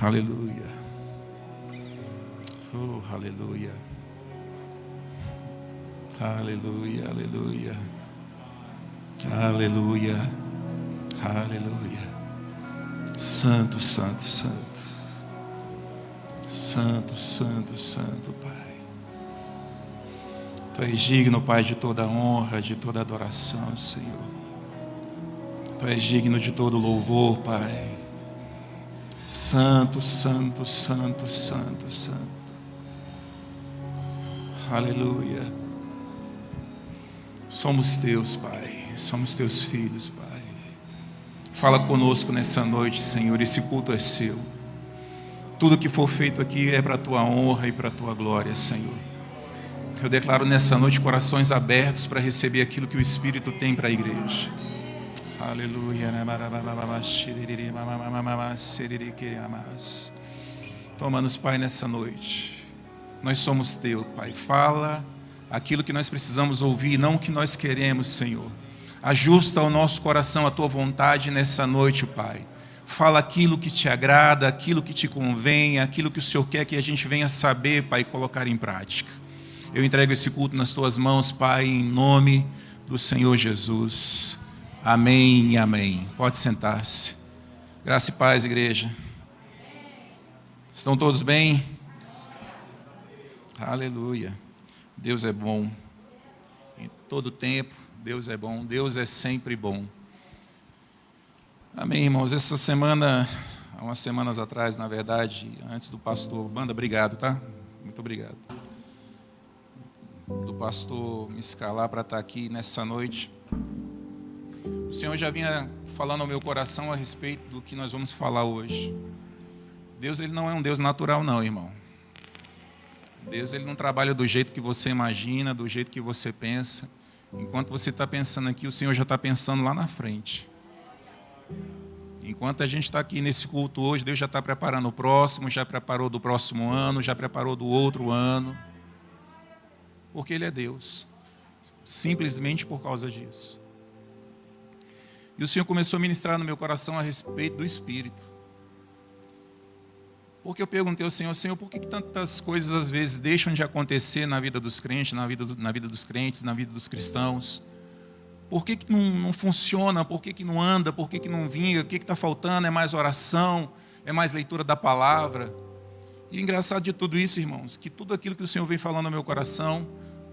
Aleluia. Oh, aleluia. Aleluia, aleluia. Aleluia. Aleluia. Santo, santo, santo. Santo, santo, santo, Pai. Tu és digno, Pai, de toda honra, de toda adoração, Senhor. Tu és digno de todo louvor, Pai. Santo, santo, santo, santo, santo. Aleluia. Somos teus, Pai. Somos teus filhos, Pai. Fala conosco nessa noite, Senhor. Esse culto é seu. Tudo que for feito aqui é para a tua honra e para a tua glória, Senhor. Eu declaro nessa noite corações abertos para receber aquilo que o Espírito tem para a igreja. Aleluia. Toma-nos, Pai, nessa noite. Nós somos teu, Pai. Fala aquilo que nós precisamos ouvir, não o que nós queremos, Senhor. Ajusta o nosso coração à tua vontade nessa noite, Pai. Fala aquilo que te agrada, aquilo que te convém, aquilo que o Senhor quer que a gente venha saber, Pai, e colocar em prática. Eu entrego esse culto nas tuas mãos, Pai, em nome do Senhor Jesus. Amém e amém. Pode sentar-se. Graça e paz, igreja. Estão todos bem? Aleluia. Deus é bom. Em todo tempo, Deus é bom. Deus é sempre bom. Amém, irmãos. Essa semana, há umas semanas atrás, na verdade, antes do pastor... Banda, obrigado, tá? Muito obrigado. Do pastor me escalar para estar aqui nessa noite. O Senhor já vinha falando ao meu coração a respeito do que nós vamos falar hoje. Deus, Ele não é um Deus natural, não, irmão. Deus, Ele não trabalha do jeito que você imagina, do jeito que você pensa. Enquanto você está pensando aqui, o Senhor já está pensando lá na frente. Enquanto a gente está aqui nesse culto hoje, Deus já está preparando o próximo, já preparou do próximo ano, já preparou do outro ano. Porque Ele é Deus. Simplesmente por causa disso. E o Senhor começou a ministrar no meu coração a respeito do Espírito. Porque eu perguntei ao Senhor, Senhor, por que tantas coisas às vezes deixam de acontecer na vida dos crentes, na vida dos crentes, na vida dos cristãos? Por que não funciona? Por que não anda? Por que não vinga? O que está faltando? É mais oração? É mais leitura da palavra? E o engraçado de tudo isso, irmãos, que tudo aquilo que o Senhor vem falando no meu coração,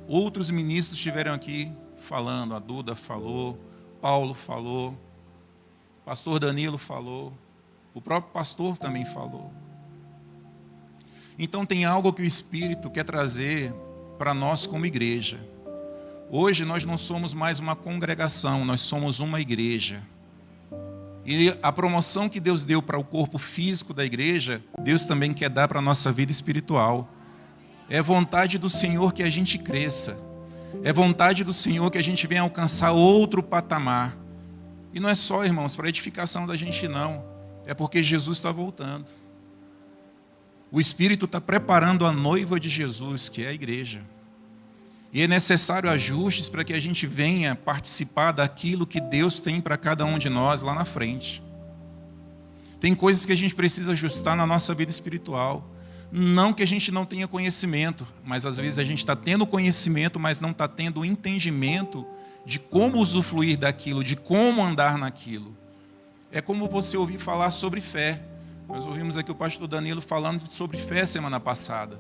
outros ministros estiveram aqui falando. A Duda falou, Paulo falou, pastor Danilo falou, o próprio pastor também falou. Então tem algo que o Espírito quer trazer para nós como igreja. Hoje nós não somos mais uma congregação, nós somos uma igreja. E a promoção que Deus deu para o corpo físico da igreja, Deus também quer dar para a nossa vida espiritual. É vontade do Senhor que a gente cresça. É vontade do Senhor que a gente venha alcançar outro patamar. E não é só, irmãos, para edificação da gente não. É porque Jesus está voltando. O Espírito está preparando a noiva de Jesus, que é a igreja. E é necessário ajustes para que a gente venha participar daquilo que Deus tem para cada um de nós lá na frente. Tem coisas que a gente precisa ajustar na nossa vida espiritual. Não que a gente não tenha conhecimento, mas às vezes a gente está tendo conhecimento, mas não está tendo o entendimento de como usufruir daquilo, de como andar naquilo. É como você ouvir falar sobre fé. Nós ouvimos aqui o pastor Danilo falando sobre fé semana passada.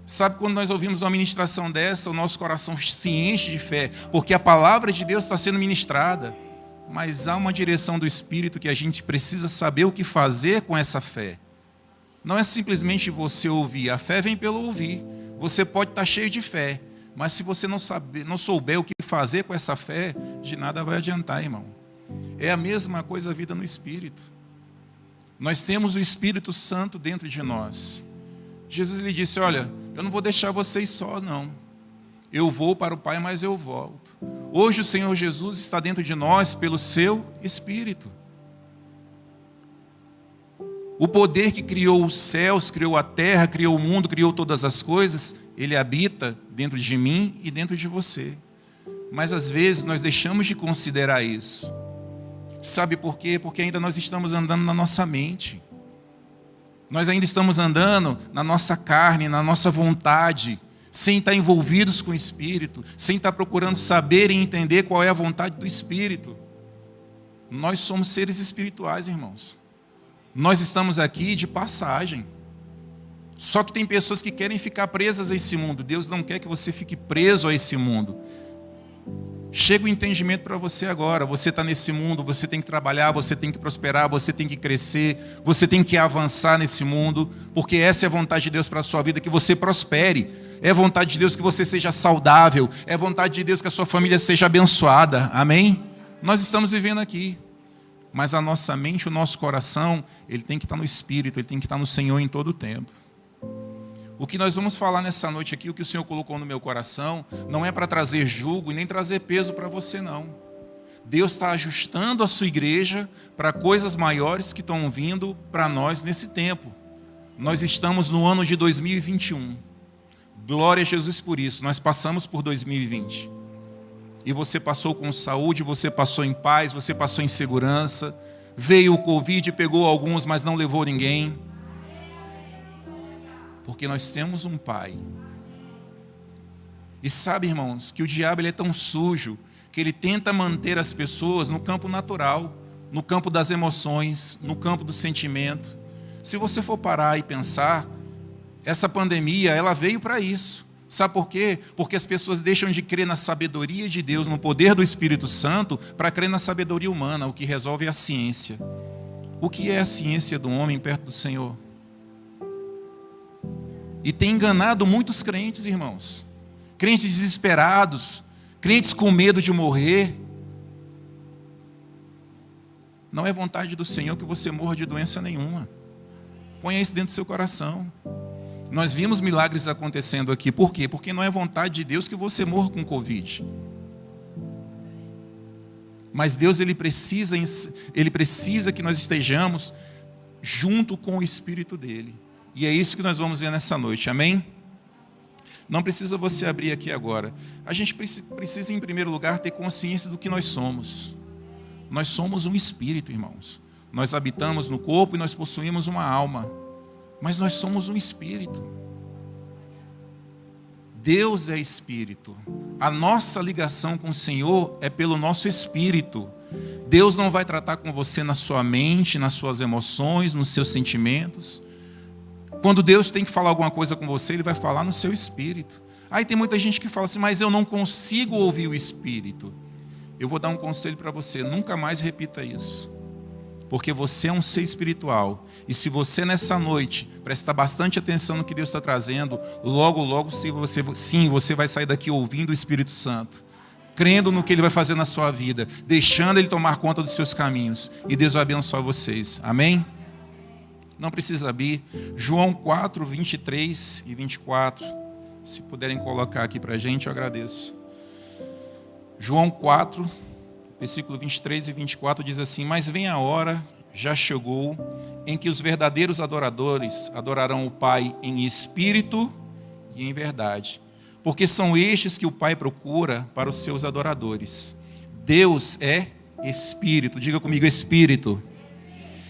Sabe, quando nós ouvimos uma ministração dessa, o nosso coração se enche de fé, porque a palavra de Deus está sendo ministrada. Mas há uma direção do Espírito que a gente precisa saber o que fazer com essa fé. Não é simplesmente você ouvir, a fé vem pelo ouvir. Você pode estar cheio de fé, mas se você não souber o que fazer com essa fé, de nada vai adiantar, irmão. É a mesma coisa a vida no Espírito. Nós temos o Espírito Santo dentro de nós. Jesus lhe disse, olha, eu não vou deixar vocês sós, não. Eu vou para o Pai, mas eu volto. Hoje o Senhor Jesus está dentro de nós pelo seu Espírito. O poder que criou os céus, criou a terra, criou o mundo, criou todas as coisas, Ele habita dentro de mim e dentro de você. Mas às vezes nós deixamos de considerar isso. Sabe por quê? Porque ainda nós estamos andando na nossa mente. Nós ainda estamos andando na nossa carne, na nossa vontade, sem estar envolvidos com o Espírito, sem estar procurando saber e entender qual é a vontade do Espírito. Nós somos seres espirituais, irmãos. Nós estamos aqui de passagem. Só que tem pessoas que querem ficar presas a esse mundo. Deus não quer que você fique preso a esse mundo. Chega o entendimento para você agora. Você está nesse mundo, você tem que trabalhar, você tem que prosperar, você tem que crescer, você tem que avançar nesse mundo, porque essa é a vontade de Deus para a sua vida, que você prospere. É vontade de Deus que você seja saudável. É vontade de Deus que a sua família seja abençoada. Amém? Nós estamos vivendo aqui. Mas a nossa mente, o nosso coração, ele tem que estar no Espírito, ele tem que estar no Senhor em todo o tempo. O que nós vamos falar nessa noite aqui, o que o Senhor colocou no meu coração, não é para trazer jugo e nem trazer peso para você, não. Deus está ajustando a sua igreja para coisas maiores que estão vindo para nós nesse tempo. Nós estamos no ano de 2021. Glória a Jesus por isso. Nós passamos por 2020. E você passou com saúde, você passou em paz, você passou em segurança. Veio o Covid, pegou alguns, mas não levou ninguém. Porque nós temos um Pai. E sabe, irmãos, que o diabo ele é tão sujo que ele tenta manter as pessoas no campo natural, no campo das emoções, no campo do sentimento. Se você for parar e pensar, essa pandemia ela veio para isso. Sabe por quê? Porque as pessoas deixam de crer na sabedoria de Deus, no poder do Espírito Santo, para crer na sabedoria humana. O que resolve é a ciência. O que é a ciência do homem perto do Senhor? E tem enganado muitos crentes, irmãos. Crentes desesperados, crentes com medo de morrer. Não é vontade do Senhor que você morra de doença nenhuma. Ponha isso dentro do seu coração. Nós vimos milagres acontecendo aqui. Por quê? Porque não é vontade de Deus que você morra com Covid. Mas Deus ele precisa que nós estejamos junto com o Espírito dele. E é isso que nós vamos ver nessa noite, amém? Não precisa você abrir aqui agora. A gente precisa, em primeiro lugar, ter consciência do que nós somos. Nós somos um espírito, irmãos. Nós habitamos no corpo e nós possuímos uma alma. Mas nós somos um espírito. Deus é espírito. A nossa ligação com o Senhor é pelo nosso espírito. Deus não vai tratar com você na sua mente, nas suas emoções, nos seus sentimentos. Quando Deus tem que falar alguma coisa com você, Ele vai falar no seu espírito. Aí tem muita gente que fala assim, mas eu não consigo ouvir o espírito. Eu vou dar um conselho para você, nunca mais repita isso. Porque você é um ser espiritual. E se você nessa noite prestar bastante atenção no que Deus está trazendo, logo, logo você vai sair daqui ouvindo o Espírito Santo. Crendo no que Ele vai fazer na sua vida. Deixando Ele tomar conta dos seus caminhos. E Deus vai abençoar vocês. Amém? Não precisa abrir. João 4, 23 e 24. Se puderem colocar aqui para a gente, eu agradeço. João 4, versículo 23 e 24 diz assim: mas vem a hora, já chegou, em que os verdadeiros adoradores adorarão o Pai em espírito e em verdade. Porque são estes que o Pai procura para os seus adoradores. Deus é espírito. Diga comigo, espírito.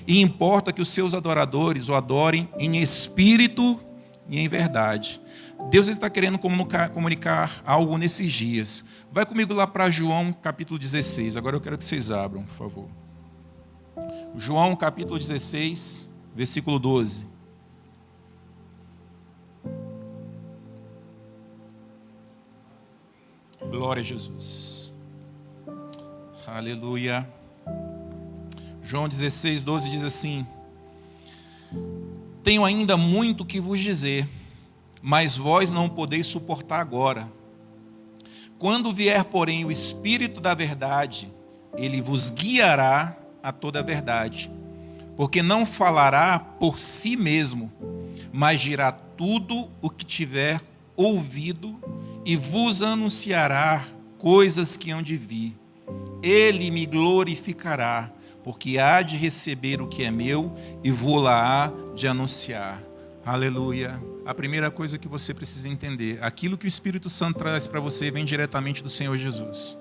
E importa que os seus adoradores o adorem em espírito e em verdade. Deus está querendo comunicar algo nesses dias. Vai comigo lá para João capítulo 16. Agora eu quero que vocês abram, por favor. João capítulo 16, versículo 12. Glória a Jesus. Aleluia. João 16, 12 diz assim: tenho ainda muito que vos dizer, mas vós não podeis suportar agora. Quando vier, porém, o Espírito da verdade, ele vos guiará a toda a verdade. Porque não falará por si mesmo, mas dirá tudo o que tiver ouvido e vos anunciará coisas que hão de vir. Ele me glorificará, porque há de receber o que é meu e vou-la há de anunciar. Aleluia. A primeira coisa que você precisa entender, aquilo que o Espírito Santo traz para você vem diretamente do Senhor Jesus.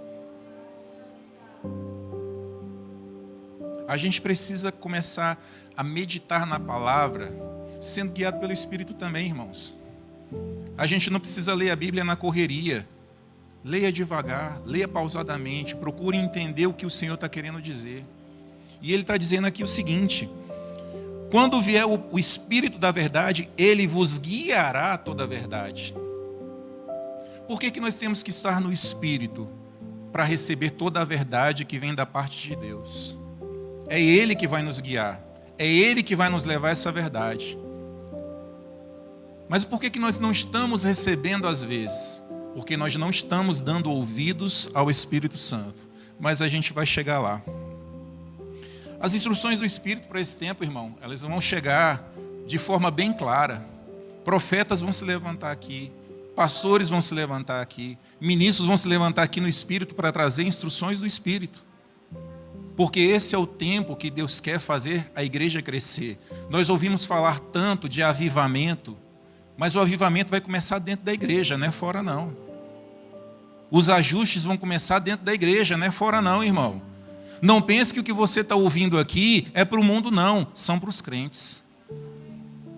A gente precisa começar a meditar na palavra sendo guiado pelo Espírito também, irmãos. A gente não precisa ler a Bíblia na correria. Leia devagar, leia pausadamente, procure entender o que o Senhor está querendo dizer. E Ele está dizendo aqui o seguinte: quando vier o Espírito da verdade, Ele vos guiará a toda a verdade. Por que nós temos que estar no Espírito? Para receber toda a verdade que vem da parte de Deus. É Ele que vai nos guiar. É Ele que vai nos levar a essa verdade. Mas por que nós não estamos recebendo às vezes? Porque nós não estamos dando ouvidos ao Espírito Santo. Mas a gente vai chegar lá. As instruções do Espírito para esse tempo, irmão, elas vão chegar de forma bem clara. Profetas vão se levantar aqui. Pastores vão se levantar aqui, ministros vão se levantar aqui no Espírito para trazer instruções do Espírito. Porque esse é o tempo que Deus quer fazer a igreja crescer. Nós ouvimos falar tanto de avivamento, mas o avivamento vai começar dentro da igreja, não é fora não. Os ajustes vão começar dentro da igreja, não é fora não, irmão. Não pense que o que você está ouvindo aqui é para o mundo não, são para os crentes.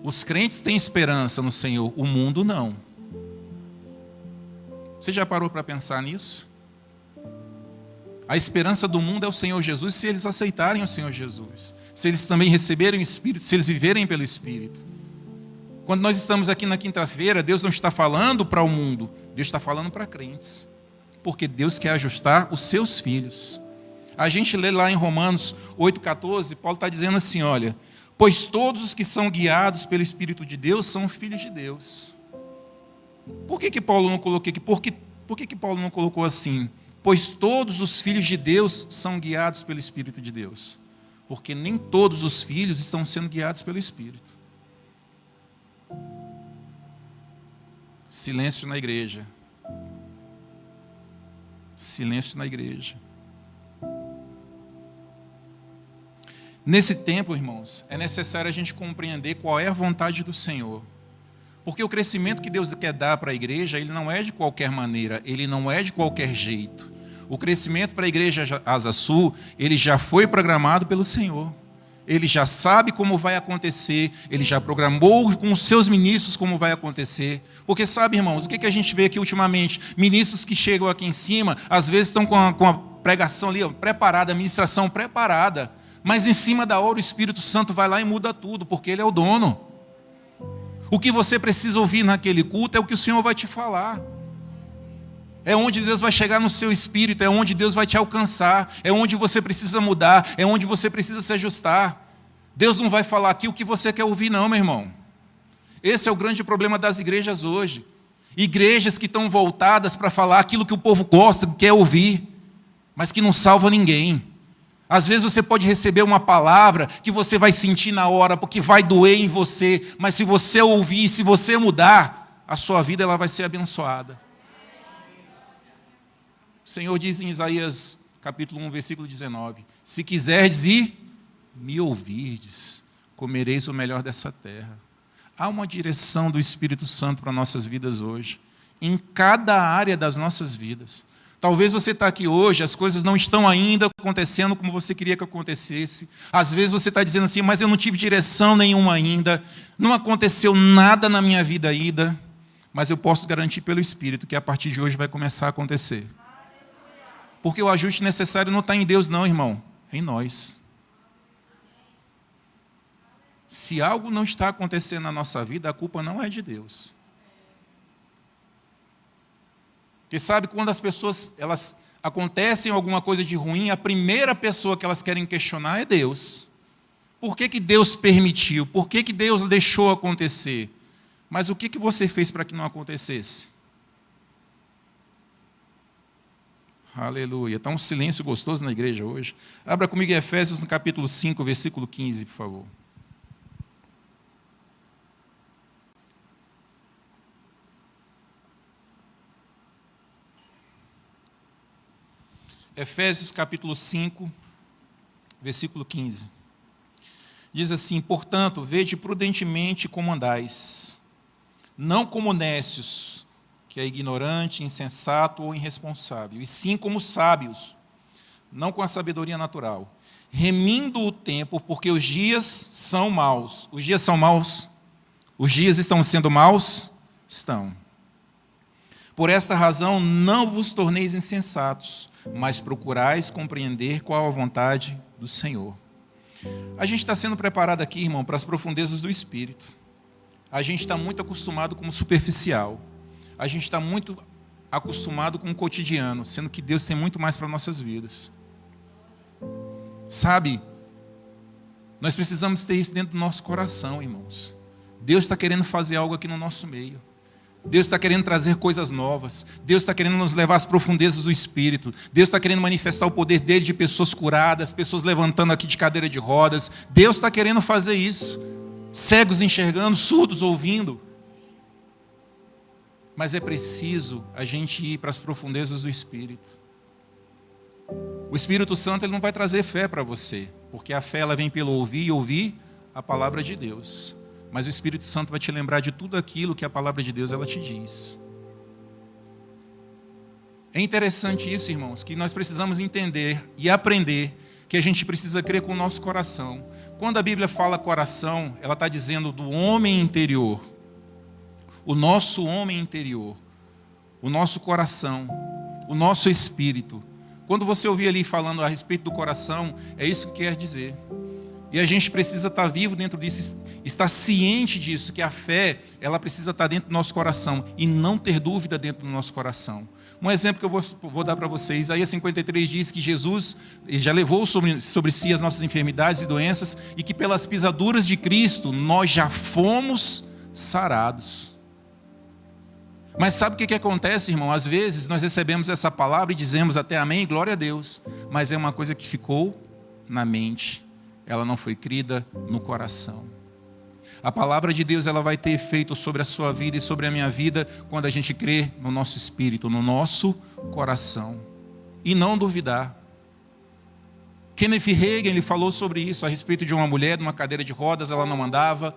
Os crentes têm esperança no Senhor, o mundo não. Você já parou para pensar nisso? A esperança do mundo é o Senhor Jesus, se eles aceitarem o Senhor Jesus. Se eles também receberem o Espírito, se eles viverem pelo Espírito. Quando nós estamos aqui na quinta-feira, Deus não está falando para o mundo, Deus está falando para crentes. Porque Deus quer ajustar os seus filhos. A gente lê lá em Romanos 8,14, Paulo está dizendo assim, olha, pois todos os que são guiados pelo Espírito de Deus são filhos de Deus. Por que Paulo não colocou aqui? Por que Paulo não colocou assim? Pois todos os filhos de Deus são guiados pelo Espírito de Deus. Porque nem todos os filhos estão sendo guiados pelo Espírito. Silêncio na igreja. Silêncio na igreja. Nesse tempo, irmãos, é necessário a gente compreender qual é a vontade do Senhor. Porque o crescimento que Deus quer dar para a igreja, ele não é de qualquer maneira, ele não é de qualquer jeito. O crescimento para a igreja Asa Sul, ele já foi programado pelo Senhor. Ele já sabe como vai acontecer, ele já programou com os seus ministros como vai acontecer. Porque sabe, irmãos, o que a gente vê aqui ultimamente? Ministros que chegam aqui em cima, às vezes estão com a pregação ali preparada, a ministração preparada, mas em cima da hora o Espírito Santo vai lá e muda tudo, porque ele é o dono. O que você precisa ouvir naquele culto é o que o Senhor vai te falar. É onde Deus vai chegar no seu espírito, é onde Deus vai te alcançar, é onde você precisa mudar, é onde você precisa se ajustar. Deus não vai falar aqui o que você quer ouvir não, meu irmão. Esse é o grande problema das igrejas hoje. Igrejas que estão voltadas para falar aquilo que o povo gosta, quer ouvir, mas que não salva ninguém. Às vezes você pode receber uma palavra que você vai sentir na hora, porque vai doer em você, mas se você ouvir, se você mudar, a sua vida ela vai ser abençoada. O Senhor diz em Isaías capítulo 1, versículo 19, se quiserdes e me ouvirdes, comereis o melhor dessa terra. Há uma direção do Espírito Santo para nossas vidas hoje, em cada área das nossas vidas. Talvez você está aqui hoje, as coisas não estão ainda acontecendo como você queria que acontecesse. Às vezes você está dizendo assim, mas eu não tive direção nenhuma ainda, não aconteceu nada na minha vida ainda, mas eu posso garantir pelo Espírito que a partir de hoje vai começar a acontecer. Porque o ajuste necessário não está em Deus não, irmão, é em nós. Se algo não está acontecendo na nossa vida, a culpa não é de Deus. Porque sabe, quando as pessoas, elas acontecem alguma coisa de ruim, a primeira pessoa que elas querem questionar é Deus. Por que Deus permitiu? Por que Deus deixou acontecer? Mas o que você fez para que não acontecesse? Aleluia. Está um silêncio gostoso na igreja hoje. Abra comigo em Efésios, no capítulo 5, versículo 15, por favor. Efésios capítulo 5, versículo 15. Diz assim, portanto, vede prudentemente como andais, não como nécios, que é ignorante, insensato ou irresponsável, e sim como sábios, não com a sabedoria natural, remindo o tempo, porque os dias são maus. Os dias são maus? Os dias estão sendo maus? Estão. Por esta razão, não vos torneis insensatos, mas procurais compreender qual a vontade do Senhor. A gente está sendo preparado aqui, irmão, para as profundezas do Espírito. A gente está muito acostumado com o superficial. A gente está muito acostumado com o cotidiano, sendo que Deus tem muito mais para nossas vidas. Sabe, nós precisamos ter isso dentro do nosso coração, irmãos. Deus está querendo fazer algo aqui no nosso meio. Deus está querendo trazer coisas novas. Deus está querendo nos levar às profundezas do Espírito. Deus está querendo manifestar o poder dele de pessoas curadas, pessoas levantando aqui de cadeira de rodas. Deus está querendo fazer isso. Cegos enxergando, surdos ouvindo. Mas é preciso a gente ir para as profundezas do Espírito. O Espírito Santo ele não vai trazer fé para você, porque a fé ela vem pelo ouvir e ouvir a palavra de Deus. Mas o Espírito Santo vai te lembrar de tudo aquilo que a palavra de Deus ela te diz. É interessante isso, irmãos, que nós precisamos entender e aprender que a gente precisa crer com o nosso coração. Quando a Bíblia fala coração, ela está dizendo do homem interior. O nosso homem interior, o nosso coração, o nosso espírito. Quando você ouvir ali falando a respeito do coração, é isso que quer dizer. E a gente precisa estar vivo dentro disso, estar ciente disso, que a fé, ela precisa estar dentro do nosso coração e não ter dúvida dentro do nosso coração. Um exemplo que eu vou dar para vocês, Isaías 53 diz que Jesus já levou sobre si as nossas enfermidades e doenças e que pelas pisaduras de Cristo nós já fomos sarados. Mas sabe o que acontece, irmão? Às vezes nós recebemos essa palavra e dizemos até amém, glória a Deus, mas é uma coisa que ficou na mente. Ela não foi crida no coração. A palavra de Deus ela vai ter efeito sobre a sua vida e sobre a minha vida quando a gente crê no nosso espírito, no nosso coração. E não duvidar. Kenneth Hagin ele falou sobre isso, a respeito de uma mulher, numa cadeira de rodas, ela não andava.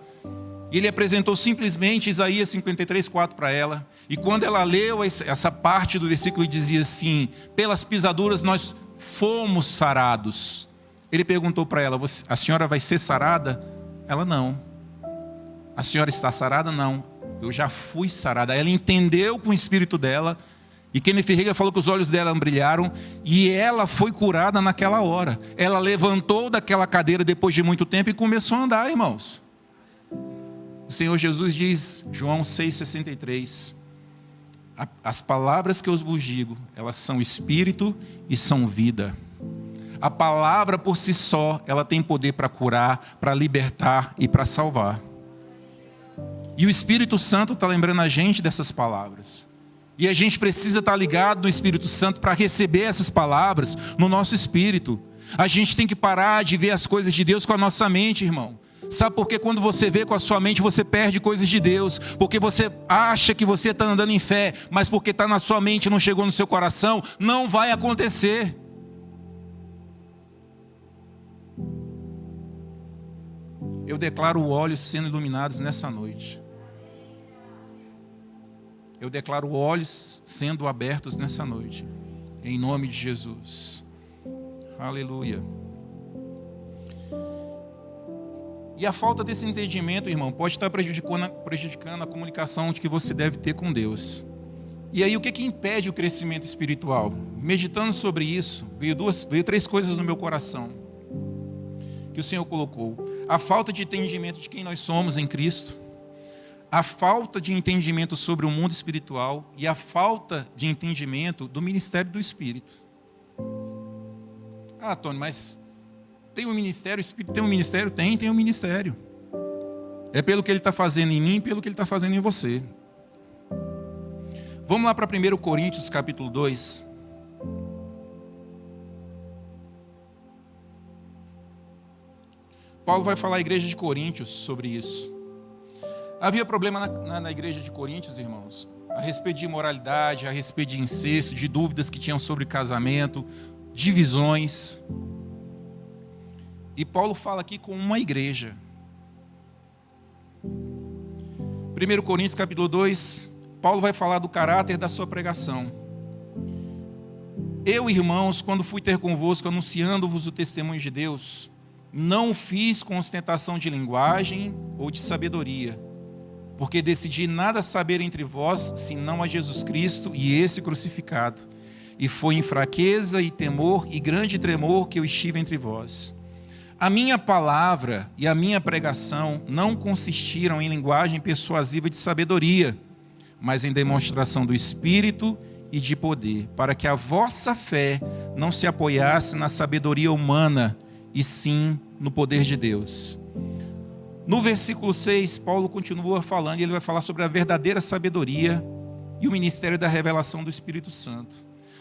E ele apresentou simplesmente Isaías 53:4 para ela. E quando ela leu essa parte do versículo, dizia assim: pelas pisaduras nós fomos sarados. Ele perguntou para ela: a senhora vai ser sarada? Ela: não. A senhora está sarada? Não. Eu já fui sarada. Ela entendeu com o espírito dela. E Kenneth Hagin falou que os olhos dela brilharam. E ela foi curada naquela hora. Ela levantou daquela cadeira depois de muito tempo e começou a andar, irmãos. O Senhor Jesus diz, João 6,63, as palavras que eu vos digo, elas são espírito e são vida. A palavra por si só, ela tem poder para curar, para libertar e para salvar. E o Espírito Santo está lembrando a gente dessas palavras. E a gente precisa estar ligado no Espírito Santo para receber essas palavras no nosso espírito. A gente tem que parar de ver as coisas de Deus com a nossa mente, irmão. Sabe por que quando você vê com a sua mente, você perde coisas de Deus? Porque você acha que você está andando em fé, mas porque está na sua mente e não chegou no seu coração, não vai acontecer. Eu declaro olhos sendo iluminados nessa noite. Eu declaro olhos sendo abertos nessa noite. Em nome de Jesus. Aleluia. E a falta desse entendimento, irmão, pode estar prejudicando a comunicação que você deve ter com Deus. E aí, o que impede o crescimento espiritual? Meditando sobre isso, veio 3 coisas no meu coração que o Senhor colocou. A falta de entendimento de quem nós somos em Cristo, a falta de entendimento sobre o mundo espiritual e a falta de entendimento do ministério do Espírito. Ah, Tony, mas tem um ministério, o Espírito tem um ministério? Tem um ministério. É pelo que ele está fazendo em mim e pelo que ele está fazendo em você. Vamos lá para 1 Coríntios capítulo 2. Paulo vai falar à igreja de Coríntios sobre isso. Havia problema na igreja de Coríntios, irmãos, a respeito de imoralidade, a respeito de incesto, de dúvidas que tinham sobre casamento, divisões. E Paulo fala aqui com uma igreja. 1 Coríntios capítulo 2, Paulo vai falar do caráter da sua pregação. Eu, irmãos, quando fui ter convosco, anunciando-vos o testemunho de Deus, não fiz com ostentação de linguagem ou de sabedoria, porque decidi nada saber entre vós, senão a Jesus Cristo e esse crucificado. E foi em fraqueza e temor e grande tremor que eu estive entre vós. A minha palavra e a minha pregação não consistiram em linguagem persuasiva de sabedoria, mas em demonstração do Espírito e de poder, para que a vossa fé não se apoiasse na sabedoria humana, e sim no poder de Deus. No versículo 6, Paulo continua falando, e ele vai falar sobre a verdadeira sabedoria e o ministério da revelação do Espírito Santo.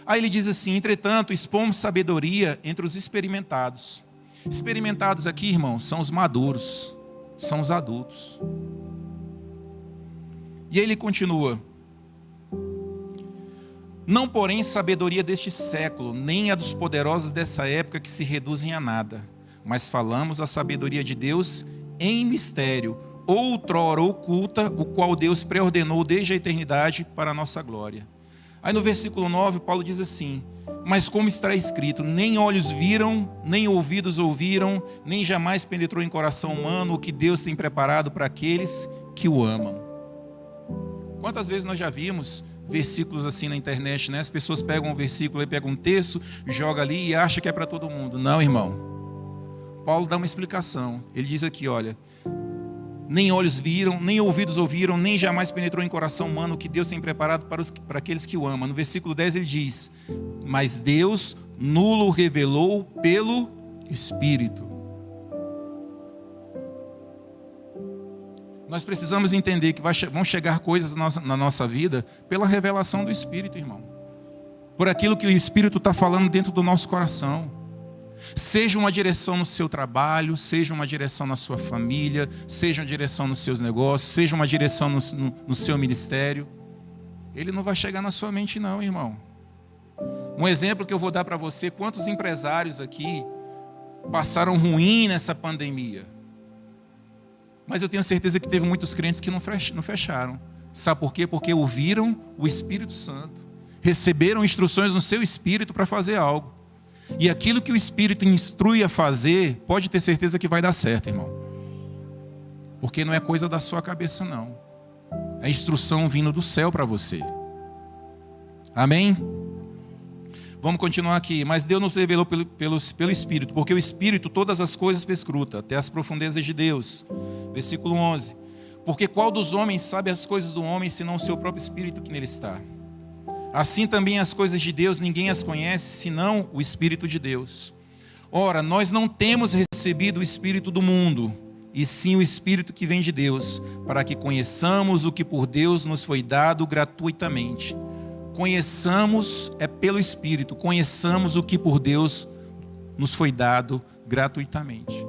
Aí ele diz assim: entretanto, expomos sabedoria entre os experimentados. Experimentados aqui, irmãos, são os maduros, são os adultos. E aí ele continua: não, porém, sabedoria deste século, nem a dos poderosos dessa época que se reduzem a nada, mas falamos a sabedoria de Deus em mistério, outrora oculta, o qual Deus preordenou desde a eternidade para a nossa glória. Aí no versículo 9, Paulo diz assim: mas como está escrito, nem olhos viram, nem ouvidos ouviram, nem jamais penetrou em coração humano o que Deus tem preparado para aqueles que o amam. Quantas vezes nós já vimos versículos assim na internet, né? As pessoas pegam um versículo e pegam um texto, joga ali e acha que é para todo mundo. Não, irmão. Paulo dá uma explicação. Ele diz aqui, olha: nem olhos viram, nem ouvidos ouviram, nem jamais penetrou em coração humano o que Deus tem preparado para aqueles que o amam. No versículo 10 ele diz: mas Deus nulo revelou pelo Espírito. Nós precisamos entender que vão chegar coisas na nossa vida pela revelação do Espírito, irmão. Por aquilo que o Espírito está falando dentro do nosso coração. Seja uma direção no seu trabalho, seja uma direção na sua família, seja uma direção nos seus negócios, seja uma direção no seu ministério. Ele não vai chegar na sua mente não, irmão. Um exemplo que eu vou dar para você: quantos empresários aqui passaram ruim nessa pandemia? Mas eu tenho certeza que teve muitos crentes que não fecharam. Sabe por quê? Porque ouviram o Espírito Santo, receberam instruções no seu espírito para fazer algo. E aquilo que o Espírito instrui a fazer, pode ter certeza que vai dar certo, irmão. Porque não é coisa da sua cabeça, não. É instrução vindo do céu para você. Amém? Vamos continuar aqui. Mas Deus nos revelou pelo Espírito, porque o Espírito todas as coisas perscruta, até as profundezas de Deus. Versículo 11. Porque qual dos homens sabe as coisas do homem, senão o seu próprio Espírito que nele está? Assim também as coisas de Deus ninguém as conhece, senão o Espírito de Deus. Ora, nós não temos recebido o Espírito do mundo, e sim o Espírito que vem de Deus, para que conheçamos o que por Deus nos foi dado gratuitamente. Conheçamos, é pelo Espírito, conheçamos o que por Deus nos foi dado gratuitamente.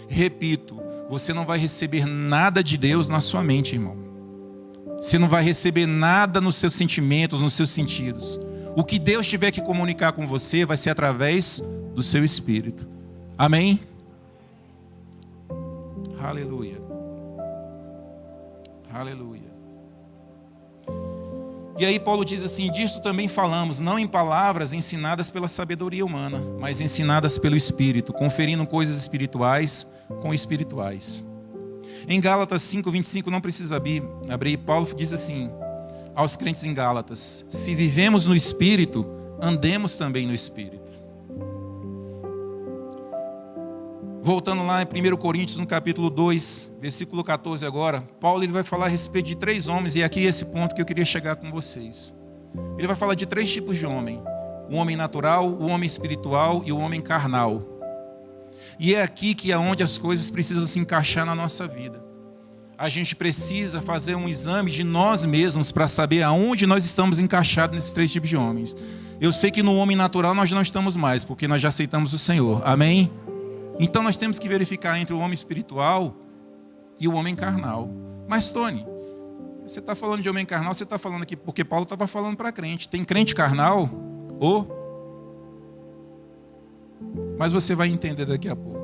Repito, você não vai receber nada de Deus na sua mente, irmão. Você não vai receber nada nos seus sentimentos, nos seus sentidos. O que Deus tiver que comunicar com você vai ser através do seu Espírito. Amém? Aleluia. Aleluia. E aí Paulo diz assim: disto também falamos, não em palavras ensinadas pela sabedoria humana, mas ensinadas pelo Espírito, conferindo coisas espirituais com espirituais. Em Gálatas 5:25, não precisa abrir, Paulo diz assim aos crentes em Gálatas: se vivemos no Espírito, andemos também no Espírito. Voltando lá em 1 Coríntios, no capítulo 2, versículo 14 agora, Paulo ele vai falar a respeito de 3 homens, e aqui é esse ponto que eu queria chegar com vocês. Ele vai falar de 3 tipos de homem: o homem natural, o homem espiritual e o homem carnal. E é aqui que é onde as coisas precisam se encaixar na nossa vida. A gente precisa fazer um exame de nós mesmos para saber aonde nós estamos encaixados nesses 3 tipos de homens. Eu sei que no homem natural nós não estamos mais, porque nós já aceitamos o Senhor. Amém? Então nós temos que verificar entre o homem espiritual e o homem carnal. Mas Tony, você está falando de homem carnal, você está falando aqui porque Paulo estava falando para crente. Tem crente carnal? Mas você vai entender daqui a pouco.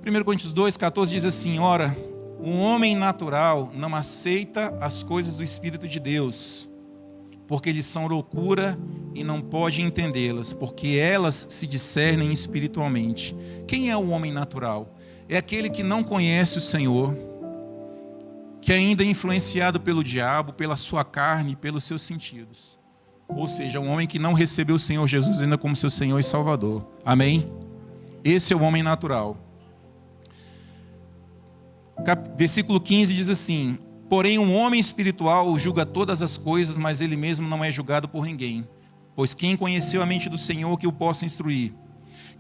1 Coríntios 2:14 diz assim: ora, o homem natural não aceita as coisas do Espírito de Deus, porque eles são loucura e não pode entendê-las, porque elas se discernem espiritualmente. Quem é o homem natural? É aquele que não conhece o Senhor, que ainda é influenciado pelo diabo, pela sua carne, pelos seus sentidos. Ou seja, um homem que não recebeu o Senhor Jesus ainda como seu Senhor e Salvador. Amém? Esse é o homem natural. Versículo 15 diz assim: porém um homem espiritual julga todas as coisas, mas ele mesmo não é julgado por ninguém. Pois quem conheceu a mente do Senhor que o possa instruir?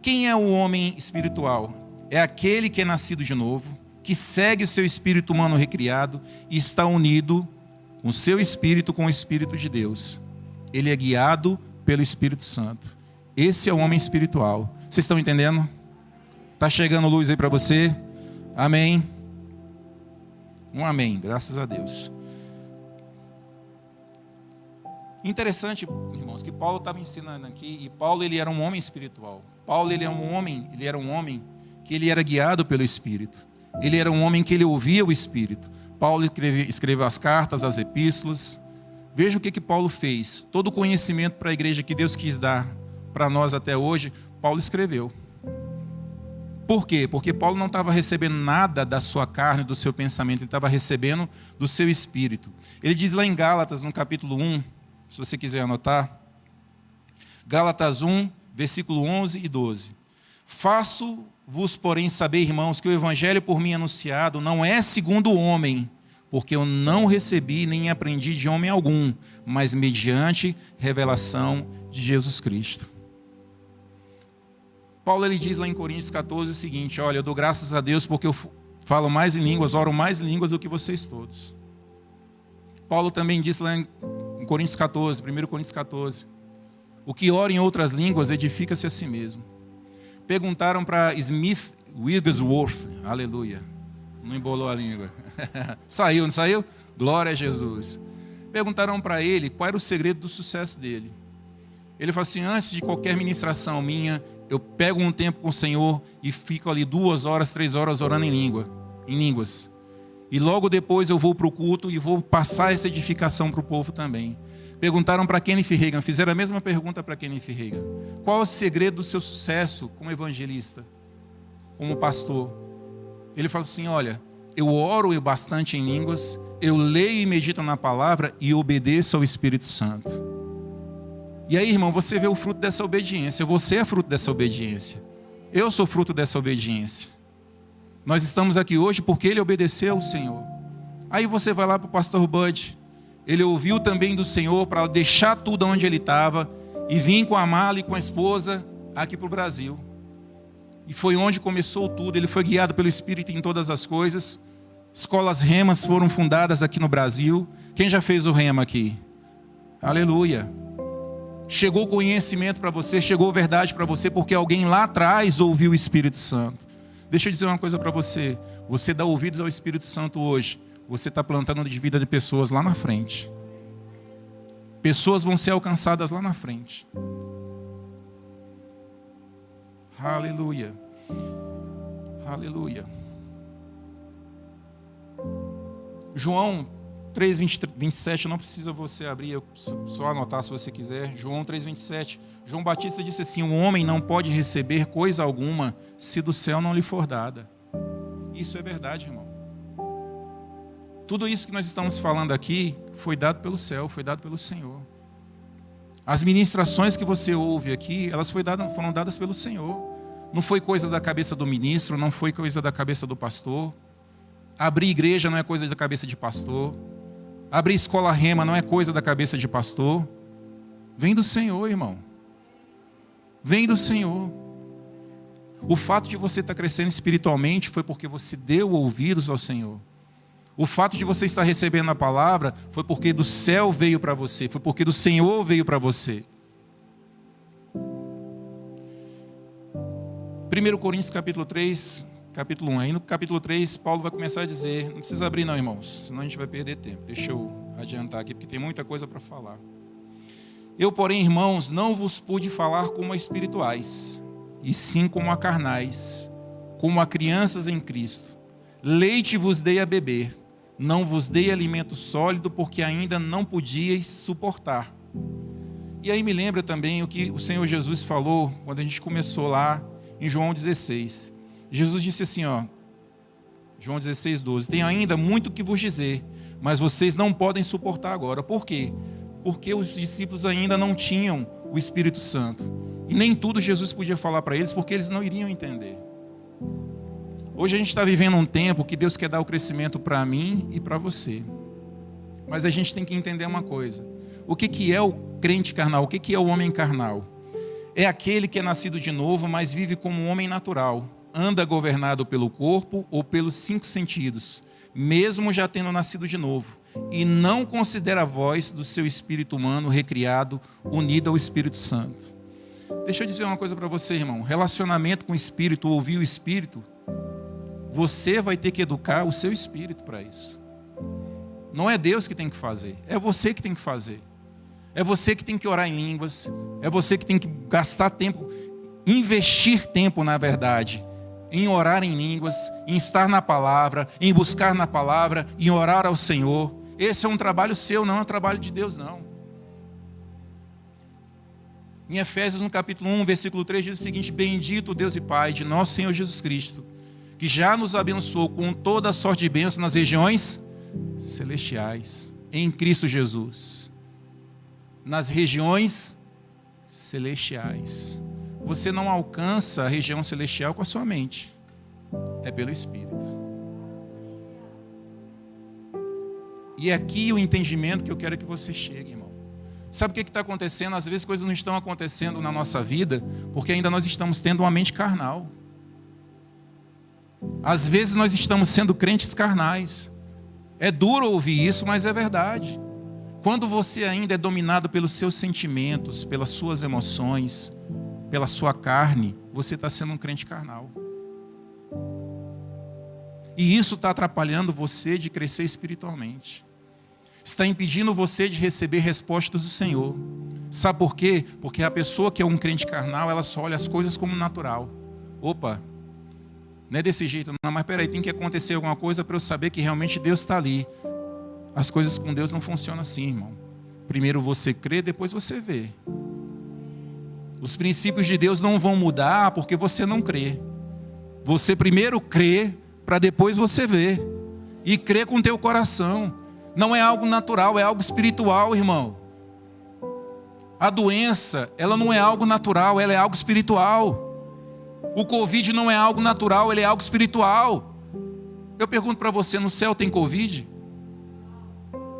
Quem é o homem espiritual? É aquele que é nascido de novo, que segue o seu espírito humano recriado e está unido o seu espírito com o Espírito de Deus. Ele é guiado pelo Espírito Santo. Esse é o homem espiritual. Vocês estão entendendo? Está chegando luz aí para você? Amém? Um amém, graças a Deus. Interessante, irmãos, que Paulo estava ensinando aqui, e Paulo ele era um homem espiritual. Paulo ele era um homem que ele era guiado pelo Espírito. Ele era um homem que ele ouvia o Espírito. Paulo escreveu as cartas, as epístolas. Veja o que Paulo fez. Todo o conhecimento para a igreja que Deus quis dar para nós até hoje, Paulo escreveu. Por quê? Porque Paulo não estava recebendo nada da sua carne, do seu pensamento, ele estava recebendo do seu espírito. Ele diz lá em Gálatas, no capítulo 1, se você quiser anotar, Gálatas 1, versículo 11 e 12. Faço-vos, porém, saber, irmãos, que o evangelho por mim anunciado não é segundo o homem, porque eu não recebi nem aprendi de homem algum, mas mediante revelação de Jesus Cristo. Paulo ele diz lá em Coríntios 14 o seguinte: olha, eu dou graças a Deus porque eu falo mais em línguas, oro mais em línguas do que vocês todos. Paulo também diz lá em Coríntios 14, 1 Coríntios 14, o que ora em outras línguas edifica-se a si mesmo. Perguntaram para Smith Wigglesworth, aleluia, não embolou a língua, saiu, não saiu? Glória a Jesus. Perguntaram para ele qual era o segredo do sucesso dele. Ele falou assim: antes de qualquer ministração minha, eu pego um tempo com o Senhor e fico ali 2 horas, 3 horas orando em línguas. E logo depois eu vou para o culto e vou passar essa edificação para o povo também. Perguntaram para Kenneth Hagin, fizeram a mesma pergunta para Kenneth Hagin. Qual é o segredo do seu sucesso como evangelista, como pastor? Ele falou assim: olha, eu oro bastante em línguas, eu leio e medito na palavra e obedeço ao Espírito Santo. E aí, irmão, você vê o fruto dessa obediência. Você é fruto dessa obediência. Eu sou fruto dessa obediência. Nós estamos aqui hoje porque ele obedeceu ao Senhor. Aí você vai lá para o pastor Bud. Ele ouviu também do Senhor para deixar tudo onde ele estava e vir com a mala e com a esposa aqui para o Brasil. E foi onde começou tudo. Ele foi guiado pelo Espírito em todas as coisas. Escolas remas foram fundadas aqui no Brasil. Quem já fez o rema aqui? Aleluia. Chegou conhecimento para você, chegou verdade para você, porque alguém lá atrás ouviu o Espírito Santo. Deixa eu dizer uma coisa para você. Você dá ouvidos ao Espírito Santo hoje, você está plantando de vida de pessoas lá na frente. Pessoas vão ser alcançadas lá na frente. Aleluia. Aleluia. João 3, 27, não precisa você abrir, só anotar se você quiser. João 3, 27. João Batista disse assim: um homem não pode receber coisa alguma se do céu não lhe for dada. Isso é verdade, irmão. Tudo isso que nós estamos falando aqui foi dado pelo céu, foi dado pelo Senhor. As ministrações que você ouve aqui, elas foram dadas pelo Senhor. Não foi coisa da cabeça do ministro, não foi coisa da cabeça do pastor. Abrir igreja não é coisa da cabeça de pastor. Abrir escola rema não é coisa da cabeça de pastor. Vem do Senhor, irmão. Vem do Senhor. O fato de você estar crescendo espiritualmente foi porque você deu ouvidos ao Senhor. O fato de você estar recebendo a palavra foi porque do céu veio para você, foi porque do Senhor veio para você. 1 Coríntios capítulo 3, capítulo 1. Aí no capítulo 3, Paulo vai começar a dizer, não precisa abrir não, irmãos, senão a gente vai perder tempo. Deixa eu adiantar aqui, porque tem muita coisa para falar. Eu, porém, irmãos, não vos pude falar como a espirituais, e sim como a carnais, como a crianças em Cristo. Leite vos dei a beber, não vos dei alimento sólido, porque ainda não podíeis suportar. E aí me lembra também o que o Senhor Jesus falou, quando a gente começou lá, em João 16. Jesus disse assim, João 16:12. Tenho ainda muito que vos dizer, mas vocês não podem suportar agora. Por quê? Porque os discípulos ainda não tinham o Espírito Santo. E nem tudo Jesus podia falar para eles, porque eles não iriam entender. Hoje a gente está vivendo um tempo que Deus quer dar o crescimento para mim e para você. Mas a gente tem que entender uma coisa. O que é o crente carnal? O que é o homem carnal? É aquele que é nascido de novo, mas vive como um homem natural. Anda governado pelo corpo ou pelos 5 sentidos, mesmo já tendo nascido de novo. E não considera a voz do seu espírito humano recriado, unido ao Espírito Santo. Deixa eu dizer uma coisa para você, irmão. Relacionamento com o Espírito, ouvir o Espírito, você vai ter que educar o seu espírito para isso. Não é Deus que tem que fazer, é você que tem que fazer. É você que tem que orar em línguas, é você que tem que gastar tempo, investir tempo, na verdade, em orar em línguas, em estar na palavra, em buscar na palavra, em orar ao Senhor. Esse é um trabalho seu, não é um trabalho de Deus, não. Em Efésios, no capítulo 1, versículo 3, diz o seguinte: bendito Deus e Pai de nosso Senhor Jesus Cristo, que já nos abençoou com toda a sorte de bênçãos nas regiões celestiais, em Cristo Jesus. Nas regiões celestiais. Você não alcança a região celestial com a sua mente. É pelo Espírito. E é aqui o entendimento que eu quero que você chegue, irmão. Sabe o que está acontecendo? Às vezes coisas não estão acontecendo na nossa vida porque ainda nós estamos tendo uma mente carnal. Às vezes nós estamos sendo crentes carnais. É duro ouvir isso, mas é verdade. Quando você ainda é dominado pelos seus sentimentos, pelas suas emoções, pela sua carne, você está sendo um crente carnal. E isso está atrapalhando você de crescer espiritualmente. Está impedindo você de receber respostas do Senhor. Sabe por quê? Porque a pessoa que é um crente carnal, ela só olha as coisas como natural. Opa, não é desse jeito, não, mas peraí, tem que acontecer alguma coisa para eu saber que realmente Deus está ali. As coisas com Deus não funcionam assim, irmão. Primeiro você crê, depois você vê. Os princípios de Deus não vão mudar porque você não crê. Você primeiro crê, para depois você ver. E crê com o teu coração. Não é algo natural, é algo espiritual, irmão. A doença, ela não é algo natural, ela é algo espiritual. O Covid não é algo natural, ele é algo espiritual. Eu pergunto para você, no céu tem Covid?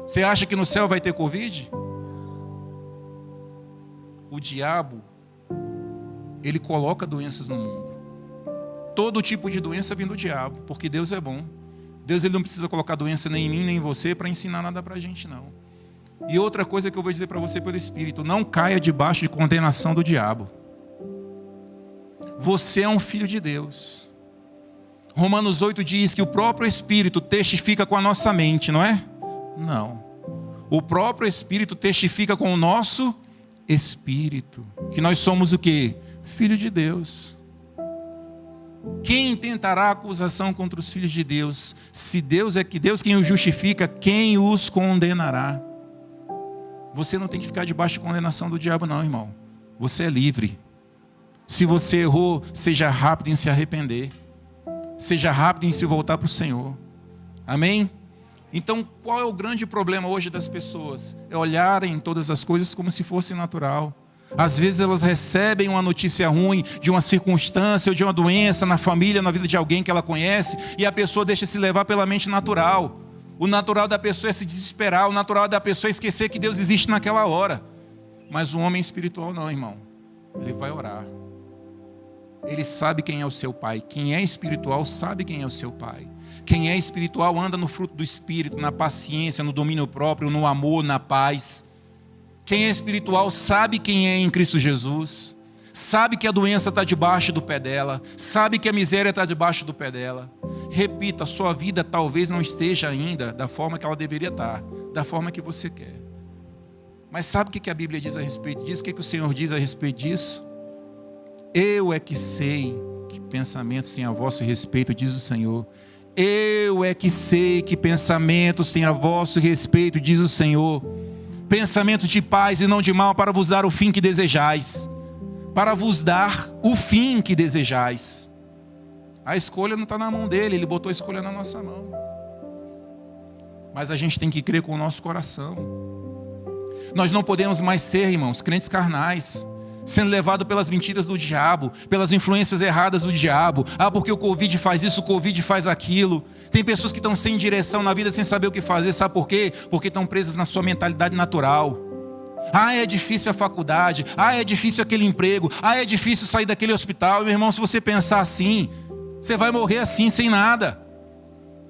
Você acha que no céu vai ter Covid? O diabo, ele coloca doenças no mundo. Todo tipo de doença vem do diabo, porque Deus é bom. Deus, ele não precisa colocar doença nem em mim, nem em você, para ensinar nada para a gente, não. E outra coisa que eu vou dizer para você pelo Espírito: não caia debaixo de condenação do diabo. Você é um filho de Deus. Romanos 8 diz que o próprio Espírito testifica com a nossa mente, não é? Não. O próprio Espírito testifica com o nosso espírito que nós somos o quê? Filho de Deus. Quem tentará acusação contra os filhos de Deus? Se Deus é que Deus quem os justifica, quem os condenará? Você não tem que ficar debaixo de condenação do diabo, não, irmão. Você é livre. Se você errou, seja rápido em se arrepender. Seja rápido em se voltar para o Senhor. Amém? Então, qual é o grande problema hoje das pessoas? É olharem todas as coisas como se fosse natural. Às vezes elas recebem uma notícia ruim de uma circunstância ou de uma doença na família, na vida de alguém que ela conhece, e a pessoa deixa se levar pela mente natural. O natural da pessoa é se desesperar, o natural da pessoa é esquecer que Deus existe naquela hora. Mas o homem espiritual não, irmão. Ele vai orar. Ele sabe quem é o seu pai. Quem é espiritual sabe quem é o seu pai. Quem é espiritual anda no fruto do Espírito, na paciência, no domínio próprio, no amor, na paz. Quem é espiritual sabe quem é em Cristo Jesus. Sabe que a doença está debaixo do pé dela. Sabe que a miséria está debaixo do pé dela. Repita, a sua vida talvez não esteja ainda da forma que ela deveria estar. Da forma que você quer. Mas sabe o que a Bíblia diz a respeito disso? O que o Senhor diz a respeito disso? Eu é que sei que pensamentos têm a vosso respeito, diz o Senhor. Eu é que sei que pensamentos têm a vosso respeito, diz o Senhor. Pensamentos de paz e não de mal, para vos dar o fim que desejais. Para vos dar o fim que desejais. A escolha não está na mão dele, ele botou a escolha na nossa mão. Mas a gente tem que crer com o nosso coração. Nós não podemos mais ser, irmãos, crentes carnais, sendo levado pelas mentiras do diabo, pelas influências erradas do diabo. Porque o Covid faz isso, o Covid faz aquilo. Tem pessoas que estão sem direção na vida, sem saber o que fazer. Sabe por quê? Porque estão presas na sua mentalidade natural. É difícil a faculdade. É difícil aquele emprego. É difícil sair daquele hospital. Meu irmão, se você pensar assim, você vai morrer assim, sem nada.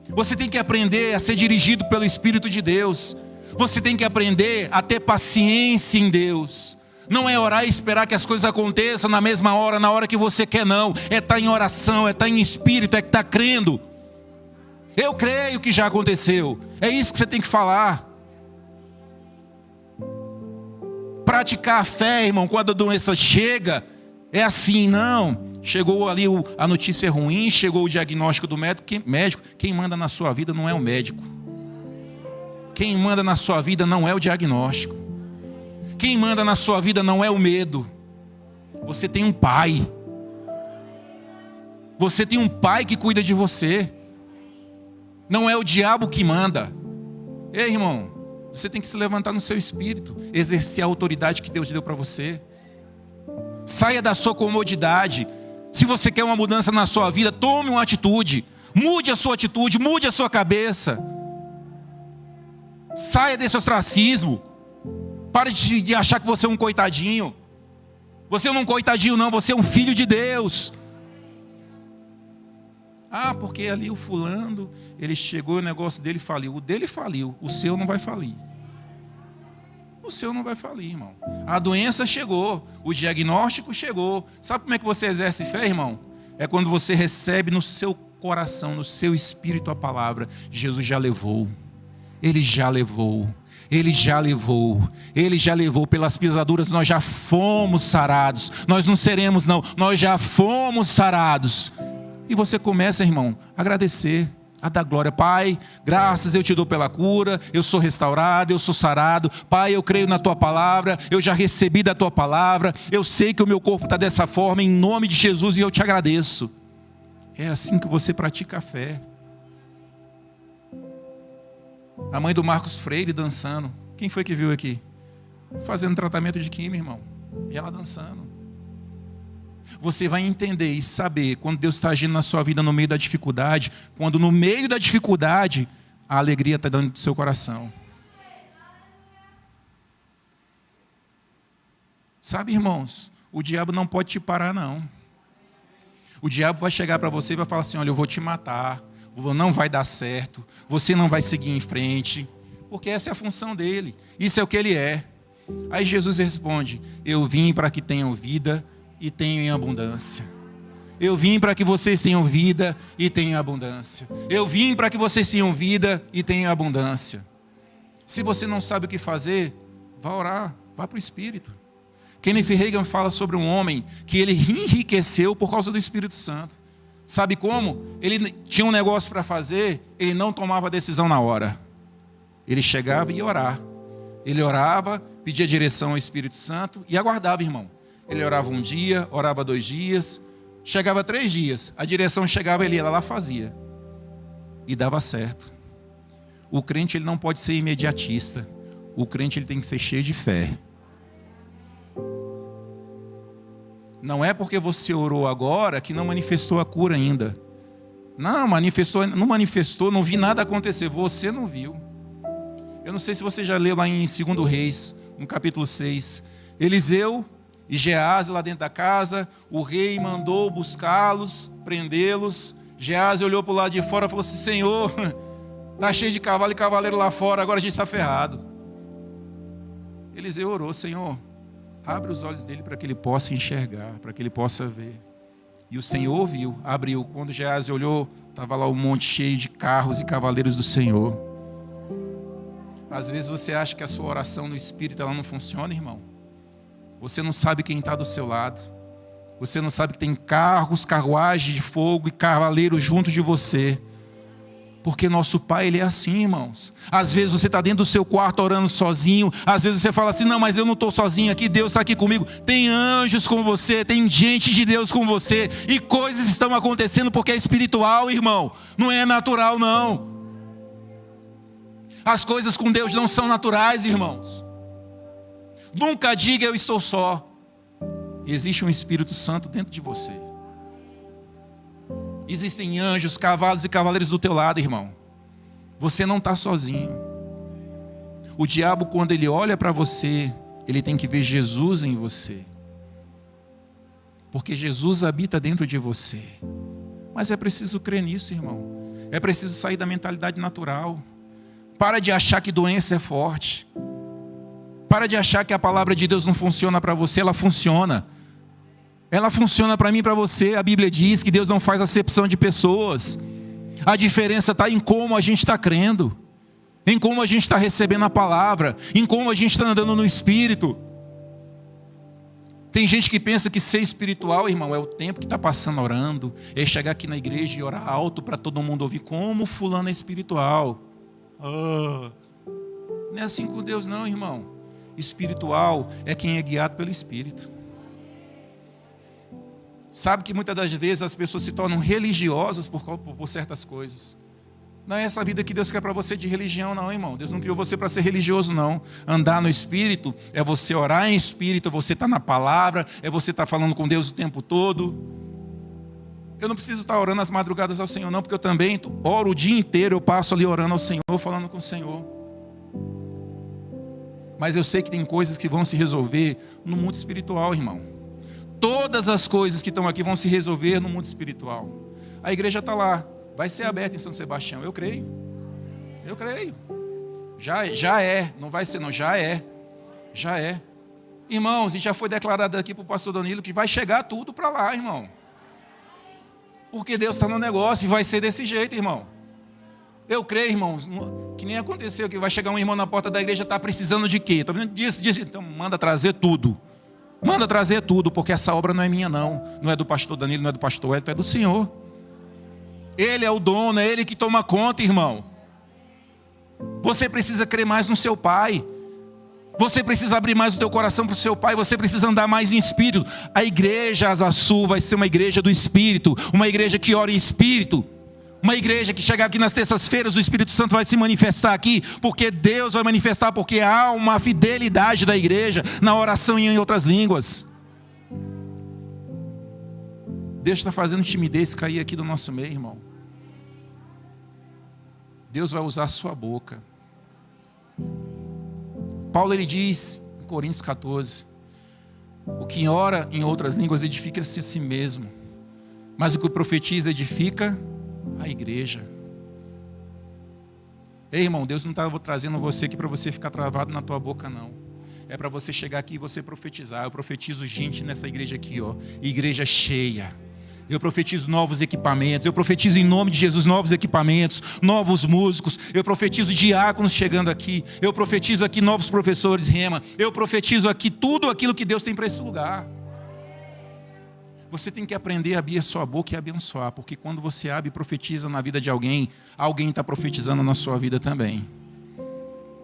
Você tem que aprender a ser dirigido pelo Espírito de Deus. Você tem que aprender a ter paciência em Deus. Não é orar e esperar que as coisas aconteçam na mesma hora, na hora que você quer, não. É estar em oração, é estar em espírito, é estar crendo. Eu creio que já aconteceu. É isso que você tem que falar. Praticar a fé, irmão, quando a doença chega, é assim, não. Chegou ali a notícia ruim, chegou o diagnóstico do médico. Quem manda na sua vida não é o médico. Quem manda na sua vida não é o diagnóstico. Quem manda na sua vida não é o medo. Você tem um pai. Você tem um pai que cuida de você. Não é o diabo que manda. Ei, irmão, você tem que se levantar no seu espírito, exercer a autoridade que Deus deu para você. Saia da sua comodidade. Se você quer uma mudança na sua vida, tome uma atitude. Mude a sua atitude, mude a sua cabeça. Saia desse ostracismo. Pare de achar que você é um coitadinho. Você não é um coitadinho não, você é um filho de Deus. Porque ali o fulano, ele chegou e o negócio dele faliu. O dele faliu, o seu não vai falir. O seu não vai falir, irmão. A doença chegou, o diagnóstico chegou. Sabe como é que você exerce fé, irmão? É quando você recebe no seu coração, no seu espírito a palavra. Jesus já levou. Ele já levou. Ele já levou. Ele já levou. Pelas pisaduras nós já fomos sarados. Nós não seremos não. Nós já fomos sarados. E você começa, irmão, a agradecer, a dar glória. Pai, graças eu te dou pela cura, eu sou restaurado, eu sou sarado. Pai, eu creio na tua palavra, eu já recebi da tua palavra, eu sei que o meu corpo está dessa forma, em nome de Jesus, e eu te agradeço. É assim que você pratica a fé. A mãe do Marcos Freire dançando. Quem foi que viu aqui? Fazendo tratamento de químio, irmão. E ela dançando. Você vai entender e saber quando Deus está agindo na sua vida no meio da dificuldade, quando no meio da dificuldade a alegria está dentro do seu coração. Sabe, irmãos, o diabo não pode te parar, não. O diabo vai chegar para você e vai falar assim: olha, eu vou te matar, não vai dar certo, você não vai seguir em frente, porque essa é a função dele, isso é o que ele é. Aí Jesus responde: eu vim para que tenham vida e tenham em abundância. Eu vim para que vocês tenham vida e tenham abundância. Eu vim para que vocês tenham vida e tenham abundância. Se você não sabe o que fazer, vá orar, vá para o Espírito. Kenneth Hagin fala sobre um homem que ele enriqueceu por causa do Espírito Santo. Sabe como? Ele tinha um negócio para fazer, ele não tomava decisão na hora. Ele chegava e ia orar. Ele orava, pedia direção ao Espírito Santo e aguardava, irmão. Ele orava um dia, orava 2 dias, chegava 3 dias, a direção chegava, ele ia lá, fazia. E dava certo. O crente, ele não pode ser imediatista. O crente, ele tem que ser cheio de fé. Não é porque você orou agora que não manifestou a cura ainda. Não manifestou, não vi nada acontecer. Você não viu. Eu não sei se você já leu lá em 2 Reis, no capítulo 6. Eliseu e Geazi lá dentro da casa, o rei mandou buscá-los, prendê-los. Geazi olhou para o lado de fora e falou assim: Senhor, está cheio de cavalo e cavaleiro lá fora, agora a gente está ferrado. Eliseu orou: Senhor, abre os olhos dele para que ele possa enxergar, para que ele possa ver. E o Senhor viu, abriu. Quando Geazi olhou, estava lá um monte cheio de carros e cavaleiros do Senhor. Às vezes você acha que a sua oração no Espírito ela não funciona, irmão. Você não sabe quem está do seu lado. Você não sabe que tem carros, carruagens de fogo e cavaleiros junto de você. Porque nosso Pai, Ele é assim, irmãos. Às vezes você está dentro do seu quarto orando sozinho. Às vezes você fala assim, não, mas eu não estou sozinho aqui, Deus está aqui comigo. Tem anjos com você, tem gente de Deus com você. E coisas estão acontecendo porque é espiritual, irmão. Não é natural, não. As coisas com Deus não são naturais, irmãos. Nunca diga eu estou só. Existe um Espírito Santo dentro de você. Existem anjos, cavalos e cavaleiros do teu lado, irmão. Você não está sozinho. O diabo, quando ele olha para você, ele tem que ver Jesus em você. Porque Jesus habita dentro de você. Mas é preciso crer nisso, irmão. É preciso sair da mentalidade natural. Para de achar que doença é forte. Para de achar que a palavra de Deus não funciona para você, ela funciona. Ela funciona para mim e para você. A Bíblia diz que Deus não faz acepção de pessoas. A diferença está em como a gente está crendo, em como a gente está recebendo a palavra, em como a gente está andando no Espírito. Tem gente que pensa que ser espiritual, irmão, é o tempo que está passando orando, é chegar aqui na igreja e orar alto para todo mundo ouvir como fulano é espiritual. Não é assim com Deus não, irmão. Espiritual é quem é guiado pelo Espírito. Sabe que muitas das vezes as pessoas se tornam religiosas por certas coisas. Não é essa vida que Deus quer para você de religião não, irmão. Deus não criou você para ser religioso não. Andar no Espírito é você orar em Espírito, é você estar na palavra, é você estar falando com Deus o tempo todo. Eu não preciso estar orando as madrugadas ao Senhor não, porque eu também oro o dia inteiro, eu passo ali orando ao Senhor, falando com o Senhor. Mas eu sei que tem coisas que vão se resolver no mundo espiritual, irmão. Todas as coisas que estão aqui vão se resolver no mundo espiritual. A igreja está lá, vai ser aberta em São Sebastião, eu creio. Eu creio. Já é, não vai ser não, já é. Já é. Irmãos, e já foi declarado aqui para o pastor Danilo que vai chegar tudo para lá, irmão. Porque Deus está no negócio e vai ser desse jeito, irmão. Eu creio, irmãos, que nem aconteceu que vai chegar um irmão na porta da igreja, está precisando de quê? Disse, então manda trazer tudo. Manda trazer tudo, porque essa obra não é minha não. Não é do pastor Danilo, não é do pastor Elton, é do Senhor. Ele é o dono, é Ele que toma conta, irmão. Você precisa crer mais no seu Pai. Você precisa abrir mais o teu coração para o seu Pai. Você precisa andar mais em Espírito. A igreja Asa Sul vai ser uma igreja do Espírito. Uma igreja que ora em Espírito. Uma igreja que chegar aqui nas terças-feiras, o Espírito Santo vai se manifestar aqui, porque Deus vai manifestar, porque há uma fidelidade da igreja na oração e em outras línguas. Deus está fazendo timidez cair aqui do nosso meio, irmão. Deus vai usar a sua boca. Paulo ele diz em Coríntios 14, o que ora em outras línguas edifica-se a si mesmo, mas o que profetiza edifica a igreja. Ei, irmão, Deus não está trazendo você aqui para você ficar travado na tua boca, não. É para você chegar aqui e você profetizar. Eu profetizo gente nessa igreja aqui, ó, igreja cheia. Eu profetizo novos equipamentos. Eu profetizo em nome de Jesus novos equipamentos, novos músicos. Eu profetizo diáconos chegando aqui. Eu profetizo aqui novos professores rema. Eu profetizo aqui tudo aquilo que Deus tem para esse lugar. Você tem que aprender a abrir a sua boca e abençoar, porque quando você abre e profetiza na vida de alguém, alguém está profetizando na sua vida também.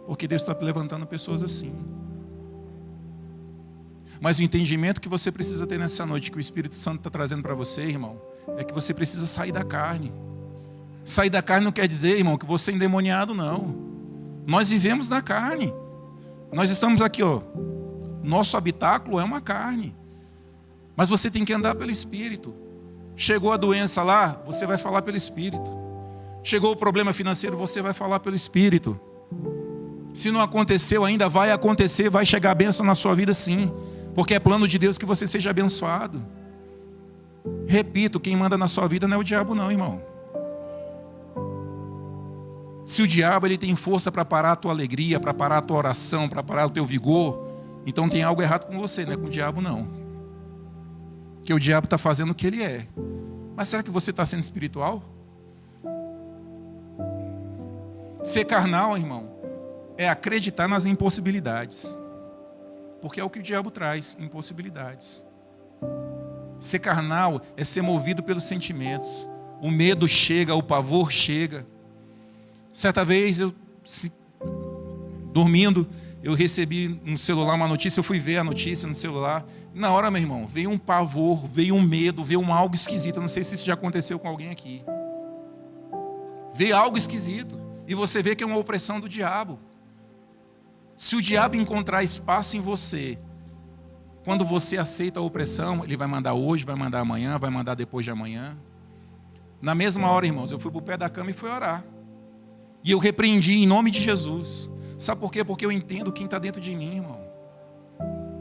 Porque Deus está levantando pessoas assim. Mas o entendimento que você precisa ter nessa noite, que o Espírito Santo está trazendo para você, irmão, é que você precisa sair da carne. Sair da carne não quer dizer, irmão, que você é endemoniado, não. Nós vivemos na carne. Nós estamos aqui, ó. Nosso habitáculo é uma carne. Mas você tem que andar pelo Espírito. Chegou a doença lá, você vai falar pelo Espírito. Chegou o problema financeiro, você vai falar pelo Espírito. Se não aconteceu ainda, vai acontecer, vai chegar a bênção na sua vida sim. Porque é plano de Deus que você seja abençoado. Repito, quem manda na sua vida não é o diabo não, irmão. Se o diabo ele tem força para parar a tua alegria, para parar a tua oração, para parar o teu vigor, então tem algo errado com você, não é com o diabo não. Que o diabo está fazendo o que ele é. Mas será que você está sendo espiritual? Ser carnal, irmão, é acreditar nas impossibilidades. Porque é o que o diabo traz, impossibilidades. Ser carnal é ser movido pelos sentimentos. O medo chega, o pavor chega. Certa vez, dormindo, eu recebi no celular uma notícia, eu fui ver a notícia no celular. E na hora, meu irmão, veio um pavor, veio um medo, veio algo esquisito. Eu não sei se isso já aconteceu com alguém aqui. Veio algo esquisito. E você vê que é uma opressão do diabo. Se o diabo encontrar espaço em você, quando você aceita a opressão, ele vai mandar hoje, vai mandar amanhã, vai mandar depois de amanhã. Na mesma hora, irmãos, eu fui para o pé da cama e fui orar. E eu repreendi em nome de Jesus. Sabe por quê? Porque eu entendo quem está dentro de mim, irmão.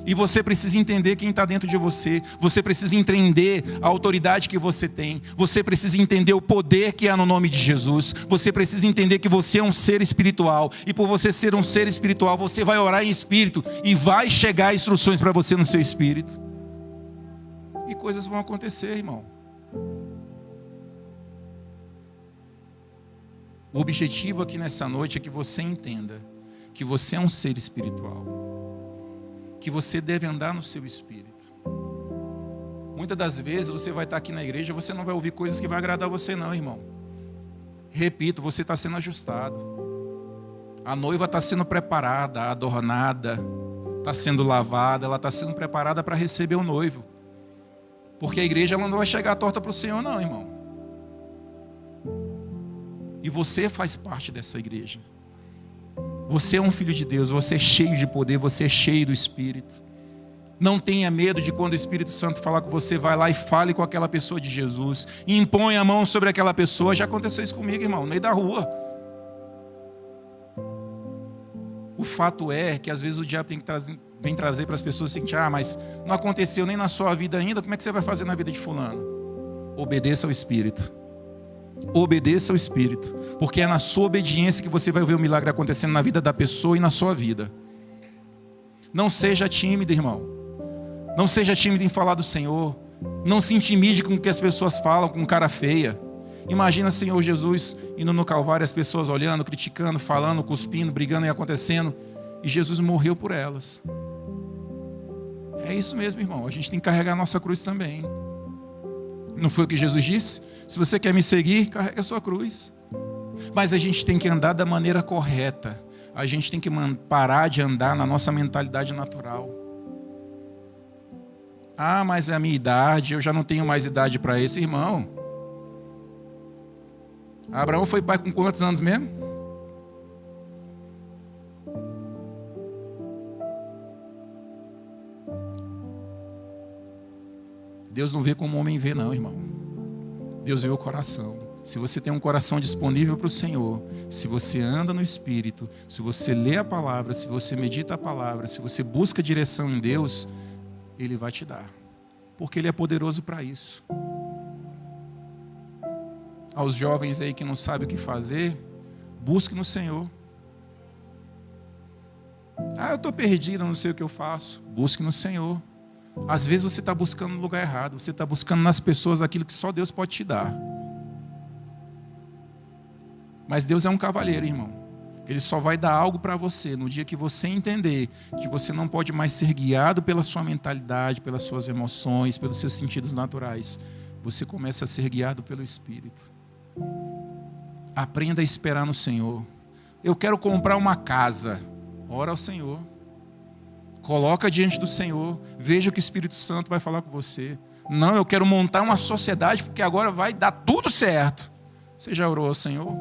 E você precisa entender quem está dentro de você. Você precisa entender a autoridade que você tem. Você precisa entender o poder que há no nome de Jesus. Você precisa entender que você é um ser espiritual. E por você ser um ser espiritual, você vai orar em espírito. E vai chegar instruções para você no seu espírito. E coisas vão acontecer, irmão. O objetivo aqui nessa noite é que você entenda que você é um ser espiritual. Que você deve andar no seu espírito. Muitas das vezes você vai estar aqui na igreja, você não vai ouvir coisas que vai agradar você não, irmão. Repito, você está sendo ajustado. A noiva está sendo preparada, adornada, está sendo lavada, ela está sendo preparada para receber o noivo. Porque a igreja ela não vai chegar torta para o Senhor não, irmão. E você faz parte dessa igreja. Você é um filho de Deus, você é cheio de poder, você é cheio do Espírito. Não tenha medo de quando o Espírito Santo falar com você, vai lá e fale com aquela pessoa de Jesus. E impõe a mão sobre aquela pessoa. Já aconteceu isso comigo, irmão, no meio da rua. O fato é que às vezes o diabo vem trazer para as pessoas o seguinte: mas não aconteceu nem na sua vida ainda, como é que você vai fazer na vida de fulano? Obedeça ao Espírito. Obedeça ao Espírito, porque é na sua obediência que você vai ver o milagre acontecendo na vida da pessoa e na sua vida. Não seja tímido, irmão. Não seja tímido em falar do Senhor. Não se intimide com o que as pessoas falam, com cara feia. Imagina, Senhor Jesus, indo no Calvário, as pessoas olhando, criticando, falando, cuspindo, brigando e acontecendo. E Jesus morreu por elas. É isso mesmo, irmão. A gente tem que carregar a nossa cruz também. Não foi o que Jesus disse? Se você quer me seguir, carrega a sua cruz. Mas a gente tem que andar da maneira correta. A gente tem que parar de andar na nossa mentalidade natural. Mas é a minha idade, eu já não tenho mais idade para isso, irmão. Abraão foi pai com quantos anos mesmo? Deus não vê como o homem vê não, irmão. Deus vê o coração. Se você tem um coração disponível para o Senhor, se você anda no Espírito, se você lê a palavra, se você medita a palavra, se você busca direção em Deus, Ele vai te dar. Porque Ele é poderoso para isso. Aos jovens aí que não sabem o que fazer, busque no Senhor. Eu estou perdido, não sei o que eu faço. Busque no Senhor. Às vezes você está buscando no lugar errado. Você está buscando nas pessoas aquilo que só Deus pode te dar. Mas Deus é um cavalheiro, irmão. Ele só vai dar algo para você no dia que você entender que você não pode mais ser guiado pela sua mentalidade, pelas suas emoções, pelos seus sentidos naturais. Você começa a ser guiado pelo Espírito. Aprenda a esperar no Senhor. Eu quero comprar uma casa. Ora ao Senhor. Coloca diante do Senhor. Veja o que o Espírito Santo vai falar com você. Não, eu quero montar uma sociedade porque agora vai dar tudo certo. Você já orou ao Senhor?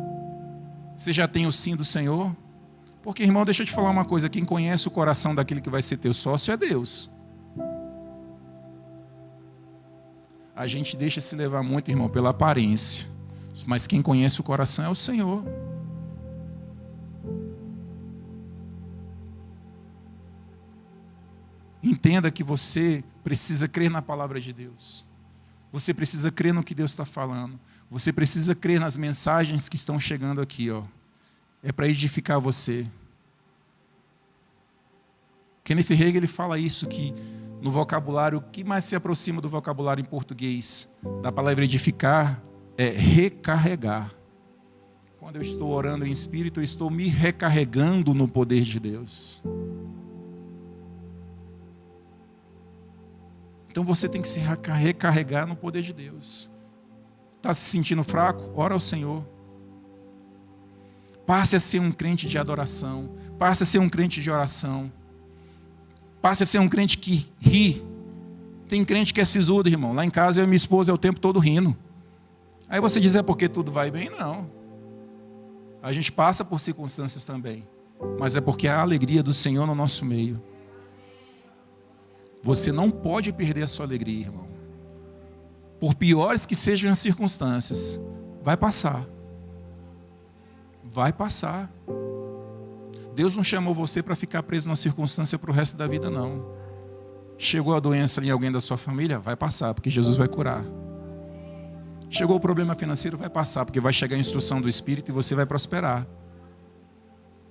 Você já tem o sim do Senhor? Porque, irmão, deixa eu te falar uma coisa. Quem conhece o coração daquele que vai ser teu sócio é Deus. A gente deixa se levar muito, irmão, pela aparência. Mas quem conhece o coração é o Senhor. Entenda que você precisa crer na palavra de Deus. Você precisa crer no que Deus está falando. Você precisa crer nas mensagens que estão chegando aqui. É para edificar você. Kenneth Hagin ele fala isso, que no vocabulário, o que mais se aproxima do vocabulário em português da palavra edificar é recarregar. Quando eu estou orando em espírito, eu estou me recarregando no poder de Deus. Então você tem que se recarregar no poder de Deus. Está se sentindo fraco? Ora ao Senhor. Passe a ser um crente de adoração. Passe a ser um crente de oração. Passe a ser um crente que ri. Tem crente que é sisudo, irmão. Lá em casa eu e minha esposa é o tempo todo rindo. Aí você diz, é porque tudo vai bem? Não. A gente passa por circunstâncias também. Mas é porque há a alegria do Senhor no nosso meio. Você não pode perder a sua alegria, irmão. Por piores que sejam as circunstâncias, vai passar. Vai passar. Deus não chamou você para ficar preso numa circunstância para o resto da vida, não. Chegou a doença em alguém da sua família, vai passar, porque Jesus vai curar. Chegou o problema financeiro, vai passar, porque vai chegar a instrução do Espírito e você vai prosperar.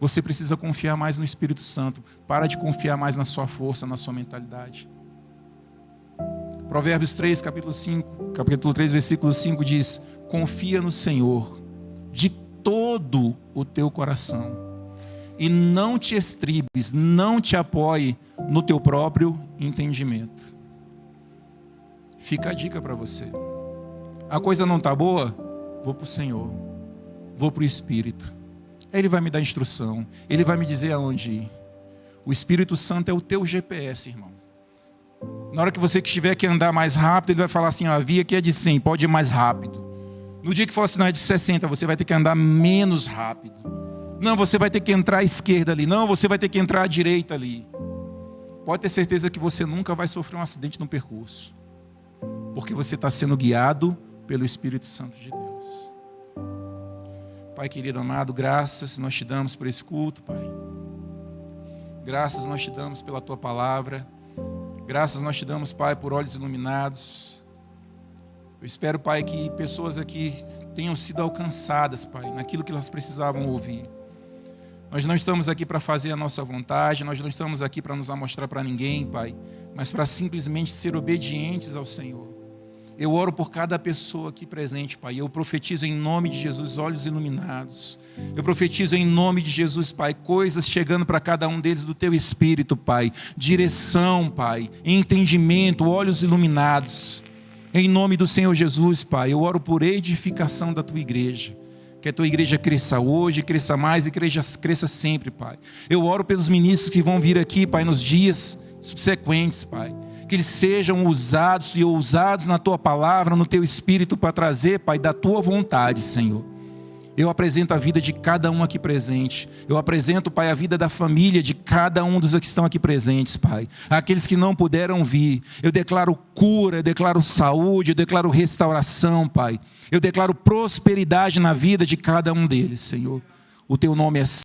Você precisa confiar mais no Espírito Santo. Para de confiar mais na sua força, na sua mentalidade. Provérbios 3, capítulo 3, versículo 5 diz: confia no Senhor de todo o teu coração e não te estribes, não te apoie no teu próprio entendimento. Fica a dica para você. A coisa não está boa? Vou para o Senhor, vou para o Espírito. Ele vai me dar instrução, Ele vai me dizer aonde ir. O Espírito Santo é o teu GPS, irmão. Na hora que você tiver que andar mais rápido, Ele vai falar assim, a via aqui é de 100, pode ir mais rápido. No dia que for assim, não, é de 60, você vai ter que andar menos rápido. Não, você vai ter que entrar à esquerda ali. Não, você vai ter que entrar à direita ali. Pode ter certeza que você nunca vai sofrer um acidente no percurso. Porque você está sendo guiado pelo Espírito Santo de Deus. Pai querido amado, graças nós te damos por esse culto, Pai. Graças nós te damos pela Tua palavra. Graças nós te damos, Pai, por olhos iluminados. Eu espero, Pai, que pessoas aqui tenham sido alcançadas, Pai, naquilo que elas precisavam ouvir. Nós não estamos aqui para fazer a nossa vontade, nós não estamos aqui para nos amostrar para ninguém, Pai, mas para simplesmente ser obedientes ao Senhor. Eu oro por cada pessoa aqui presente, Pai. Eu profetizo em nome de Jesus olhos iluminados. Eu profetizo em nome de Jesus, Pai, coisas chegando para cada um deles do Teu Espírito, Pai. Direção, Pai, entendimento, olhos iluminados. Em nome do Senhor Jesus, Pai, eu oro por edificação da Tua igreja. Que a Tua igreja cresça hoje, cresça mais e cresça sempre, Pai. Eu oro pelos ministros que vão vir aqui, Pai, nos dias subsequentes, Pai. Que eles sejam usados e ousados na Tua palavra, no Teu Espírito, para trazer, Pai, da Tua vontade, Senhor. Eu apresento a vida de cada um aqui presente. Eu apresento, Pai, a vida da família de cada um dos que estão aqui presentes, Pai. Aqueles que não puderam vir. Eu declaro cura, eu declaro saúde, eu declaro restauração, Pai. Eu declaro prosperidade na vida de cada um deles, Senhor. O Teu nome é